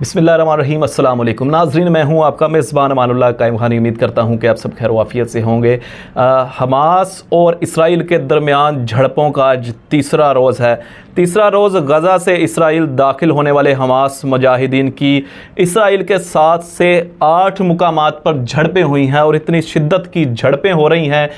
बिस्मिल्लाहिर्रहमानिर्रहीम। अस्सलाम वालेकुम नाज़रीन, मैं हूं आपका मेज़बान अमानुल्लाह कायम खानी। उम्मीद करता हूं कि आप सब खैर वाफियत से होंगे। हमास और इसराइल के दरमियान झड़पों का आज तीसरा रोज़ है। तीसरा रोज़ गज़ा से इसराइल दाखिल होने वाले हमास मुजाहिदीन की इसराइल के 7 से 8 मुकामात पर झड़पें हुई हैं और इतनी शिद्दत की झड़पें हो रही हैं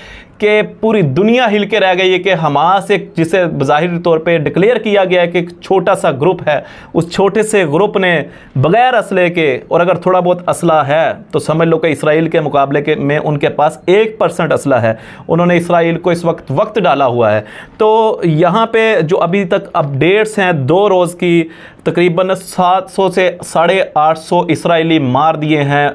कि पूरी दुनिया हिल के रह गई है कि हमास एक, जिसे ज़ाहिरी तौर पे डिक्लेयर किया गया है कि एक छोटा सा ग्रुप है, उस छोटे से ग्रुप ने बग़ैर असले के, और अगर थोड़ा बहुत असला है तो समझ लो कि इसराइल के मुकाबले के में उनके पास 1% असला है। उन्होंने इसराइल को इस वक्त डाला हुआ है। तो यहाँ पे जो अभी तक अपडेट्स हैं 2 रोज़ की, तकरीबन 700 से 850 इसराइली मार दिए हैं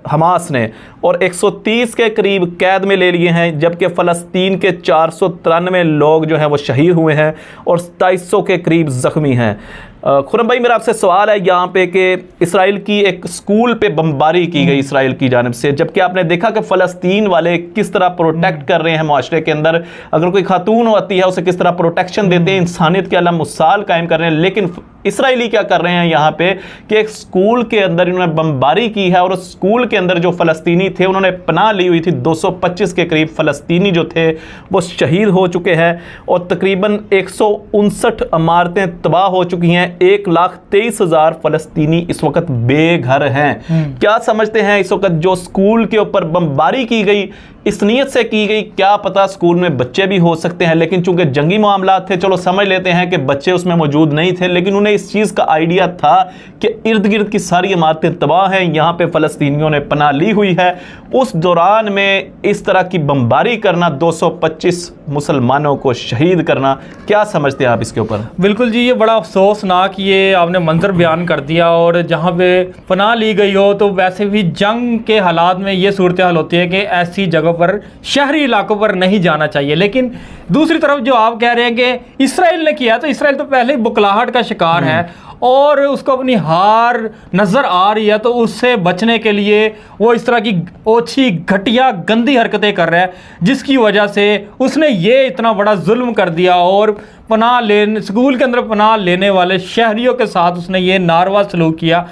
हमास ने और 130 के करीब कैद में ले लिए हैं, जबकि फ़लस्तीन के 493 लोग जो हैं वो शहीद हुए हैं और 2700 के करीब ज़ख्मी हैं। खुरम भाई, मेरा आपसे सवाल है यहाँ पे कि इसराइल की एक स्कूल पे बमबारी की गई इसराइल की जानिब से, जबकि आपने देखा कि फ़लस्तीन वाले किस तरह प्रोटेक्ट कर रहे हैं माशरे के अंदर। अगर कोई खातून होती है उसे किस तरह प्रोटेक्शन देते हैं, इंसानियत के अला मिसाल कायम कर रहे हैं। लेकिन इसराइली क्या कर रहे हैं यहाँ पे कि एक स्कूल के अंदर इन्होंने बमबारी की है और उस स्कूल के अंदर जो फ़लस्तीनी थे उन्होंने पनाह ली हुई थी। 225 के करीब फ़लस्तीनी जो थे वो शहीद हो चुके हैं और तकरीबन 159 इमारतें तबाह हो चुकी हैं। 1,23,000 फ़लस्तीनी इस वक्त बेघर हैं। क्या समझते हैं इस वक्त जो स्कूल के ऊपर बमबारी की गई इस नीयत से की गई? क्या पता स्कूल में बच्चे भी हो सकते हैं, लेकिन चूंकि जंगी मामला थे, चलो समझ लेते हैं कि बच्चे उसमें मौजूद नहीं थे, लेकिन उन्हें इस चीज़ का आइडिया था कि इर्द गिर्द की सारी इमारतें तबाह हैं, यहाँ पे फ़लस्तीनियों ने पनाह ली हुई है। उस दौरान में इस तरह की बमबारी करना, 225 मुसलमानों को शहीद करना, क्या समझते हैं आप इसके ऊपर? बिल्कुल जी, ये बड़ा अफसोसनाक ये आपने मंजर बयान कर दिया। और जहाँ पे पनाह ली गई हो तो वैसे भी जंग के हालात में ये सूरत हाल होती है कि ऐसी जगह पर, शहरी इलाकों पर नहीं जाना चाहिए। लेकिन दूसरी तरफ जो आप कह रहे हैं कि इसराइल ने किया, तो इसराइल तो पहले ही बुखलाहट का शिकार है और उसको अपनी हार नज़र आ रही है, तो उससे बचने के लिए वो इस तरह की ओछी घटिया गंदी हरकतें कर रहा है, जिसकी वजह से उसने ये इतना बड़ा जुल्म कर दिया और पनाह लेने, स्कूल के अंदर पनाह लेने वाले शहरियों के साथ उसने ये नारवा सलूक किया।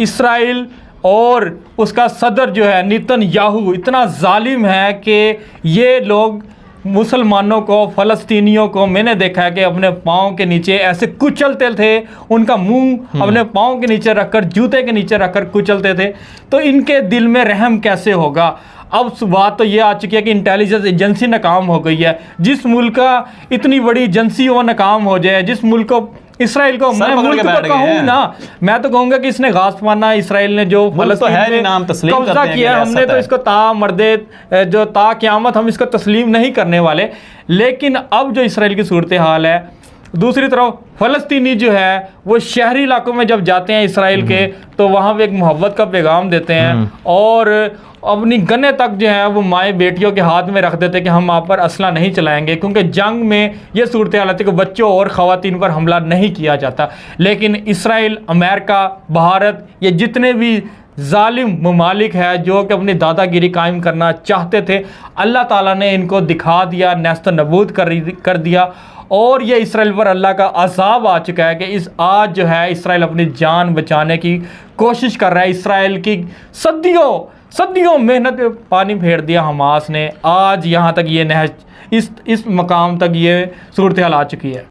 इसराइल और उसका सदर जो है नेतन्याहू इतना जालिम है कि ये लोग मुसलमानों को, फ़लस्तीनियों को, मैंने देखा है कि अपने पाँव के नीचे ऐसे कुचलते थे, उनका मुंह अपने पाँव के नीचे रखकर, जूते के नीचे रखकर कुचलते थे। तो इनके दिल में रहम कैसे होगा? अब बात तो ये आ चुकी है कि इंटेलिजेंस एजेंसी नाकाम हो गई है। जिस मुल्क का इतनी बड़ी एजेंसी वो नाकाम हो जाए, जिस मुल्क को, इसराइल को, मैं मुल्क तो कहूँ ना, मैं तो कहूँगा कि इसने गासपाना इसराइल ने जो फ़लस्तीन में कब्जा किया, हमने तो इसको ता मर्दे जो ता क़यामत हम इसको तस्लीम नहीं करने वाले। लेकिन अब जो इसराइल की सूरत हाल है, दूसरी तरफ फ़लस्तीनी जो है वो शहरी इलाकों में जब जाते हैं इसराइल के, तो वहाँ पे एक मोहब्बत का पैगाम देते हैं और अपनी गन्ने तक जो है वो माएँ बेटियों के हाथ में रख देते हैं कि हम आप पर असला नहीं चलाएंगे, क्योंकि जंग में ये सूरत हालत है कि बच्चों और ख़वातीन पर हमला नहीं किया जाता। लेकिन इसराइल, अमेरिका, भारत, ये जितने भी जालिम ममालिक है जो कि अपनी दादागिरी कायम करना चाहते थे, अल्लाह ताला ने इनको दिखा दिया, नेस्त नबूद कर दिया। और ये इसराइल पर अल्लाह का अज़ाब आ चुका है कि इस आज जो है इसराइल अपनी जान बचाने की कोशिश कर रहा है। इसराइल की सदियों मेहनत पे पानी फेर दिया हमास ने। आज यहाँ तक ये इस मकाम तक ये सूरत हाल आ चुकी है।